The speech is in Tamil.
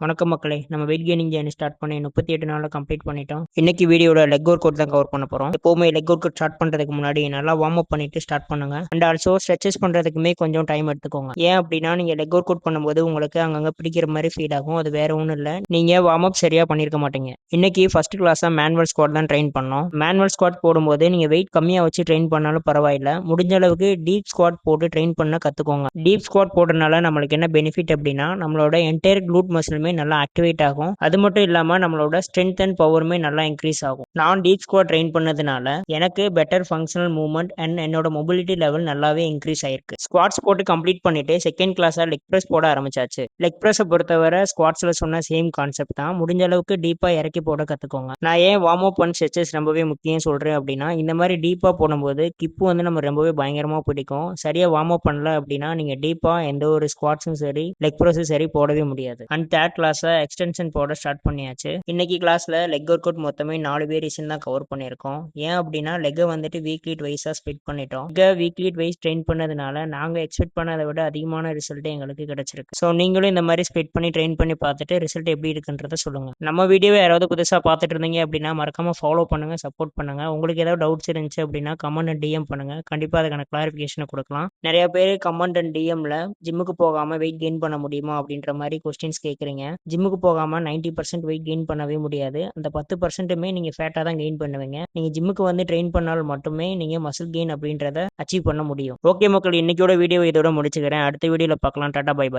வணக்கம் மக்களே, நம்ம வெயிட் கெய்னிங் ஜேர்னி ஸ்டார்ட் பண்ணி 38 நாளில் கம்ப்ளீட் பண்ணிட்டோம். இன்னைக்கு வீடியோட லெக் ஒர்க் அவுட் தான் கவர் பண்ண போறோம். எப்பவுமே லெக் ஒர்க் அவுட் ஸ்டார்ட் பண்றதுக்கு முன்னாடி நல்லா வார்ம் அப் பண்ணிட்டு ஸ்டார்ட் பண்ணுங்க. அண்ட் ஆல்சோ ஸ்ட்ரெச்சஸ் பண்றதுக்குமே கொஞ்சம் டைம் எடுத்துக்கோங்க. ஏன் அப்படின்னா நீங்க லெக் ஒர்க் அவுட் பண்ணும்போது உங்களுக்கு அங்கங்க பிடிக்கிற மாதிரி ஃபீல் ஆகும். அது வேற ஒன்றும் இல்லை, நீங்க வார்ம் அப் சரியா பண்ணிருக்க மாட்டீங்க. இன்னைக்கு ஃபர்ஸ்ட் கிளாஸா மேனுவல் ஸ்குவாட் தான் ட்ரெயின் பண்ணோம். மேனுவல் ஸ்குவாட் போடும்போது நீங்க வெயிட் கம்மியா வச்சு ட்ரெயின் பண்ணாலும் பரவாயில்ல, முடிஞ்ச அளவுக்கு டீப் ஸ்குவாட் போட்டு ட்ரெயின் பண்ண கத்துக்கோங்க. டீப் ஸ்குவாட் போடுறதுனால நம்மளுக்கு என்ன பெனிஃபிட் அப்படின்னா நம்மளோட என்டையர் க்ளூட் மசிலுமே நல்லா ஆக்டிவேட் ஆகும். அது மட்டும் இல்லாம நம்மளோட ஸ்ட்ரென்த் அண்ட் பவருமே நல்லா இன்க்ரீஸ் ஆகும். நான் டீப் ஸ்குவாட் ட்ரெயின் பண்ணதுனால எனக்கு பெட்டர் ஃபங்க்ஷனல் மூவ்மெண்ட் அண்ட் என்னோட மொபிலிட்டி லெவல் நல்லாவே இன்க்ரீஸ் ஆயிருக்கு. ஸ்குவாட்ஸ் போட்டு கம்ப்ளீட் பண்ணிட்டு செகண்ட் கிளாஸா லெக் பிரஸ் போட ஆரம்பிச்சாச்சு. லெக் பிரஸ் பொறுத்தவரை ஸ்குவாட்ஸ்ல சொன்ன சேம் கான்செப்ட் தான். முடிஞ்ச அளவுக்கு டீப்பா இறக்கி போட கத்துக்கோங்க. நான் ஏன் வார்ம் அப் அண்ட் ஸ்ட்ரெச்சஸ் ரொம்பவே முக்கியம் சொல்றேன் அப்படின்னா இந்த மாதிரி டீப்பா போடும்போது கிப்பு வந்து நம்ம ரொம்பவே பயங்கரமா பிடிக்கும். சரியா வார்ம் அப் பண்ணல அப்படின்னா நீங்க டீப்பா எந்த ஒரு ஸ்குவாட்ஸும் சரி லெக் பிரஸும் சரி போடவே முடியாது. அண்ட் தேர்ட் கிளாஸ்ல எக்ஸ்டென்ஷன் போட ஸ்டார்ட் பண்ணியாச்சு. இன்னைக்கு கிளாஸ்ல லெக் ஒர்க் அவுட் மொத்தமே 4 வேரியேஷன் தான் கவர் பண்ணியிருக்கோம். ஏன் அப்படின்னா லெக்கை வந்துட்டு வீக்லி வைஸா ஸ்பிட் பண்ணிட்டோம். வீக்லி வைஸ் ட்ரெயின் பண்ணதுனால நாங்க எக்ஸ்பெக்ட் பண்ணதை விட அதிகமான ரிசல்ட் எங்களுக்கு கிடைச்சிருக்கு. ஸோ நீங்களும் இந்த மாதிரி ஸ்பிட் பண்ணி ட்ரெயின் பண்ணி பார்த்துட்டு ரிசல்ட் எப்படி இருக்குன்றத சொல்லுங்க. நம்ம வீடியோவை யாராவது புதுசாக பார்த்துட்டு இருந்தீங்க அப்படின்னா மறக்காம ஃபாலோ பண்ணுங்க, சப்போர்ட் பண்ணுங்க. உங்களுக்கு ஏதாவது டவுட்ஸ் இருந்துச்சு அப்படின்னா கமெண்ட் அண்ட் டிஎம் பண்ணுங்க. கண்டிப்பா அதுக்கான கிளாரிஃபிகேஷனை கொடுக்கலாம். நிறைய பேர் கமெண்ட் அண்ட் டிஎம்ல ஜிம்முக்கு போகாம வெயிட் கெயின் பண்ண முடியுமா அப்படின்ற மாதிரி கொஸ்டின்ஸ் கேட்குறீங்க. ஜிம்முக்கு போகாம 90% வெயிட் கெயின் பண்ணவே முடியாது. அந்த 10%மே நீங்க ஃபேட்டா தான் கெயின் பண்ணுவீங்க. நீங்க ஜிம்முக்கு வந்து ட்ரெயின் பண்ணால் மட்டுமே நீங்க மசில் கெயின் அப்படின்றத அச்சீவ் பண்ண முடியும். ஓகே மக்கள், இன்னைக்கோட வீடியோ இதோட முடிச்சுக்கிறேன். அடுத்த வீடியோல பார்க்கலாம். Tata, bye by.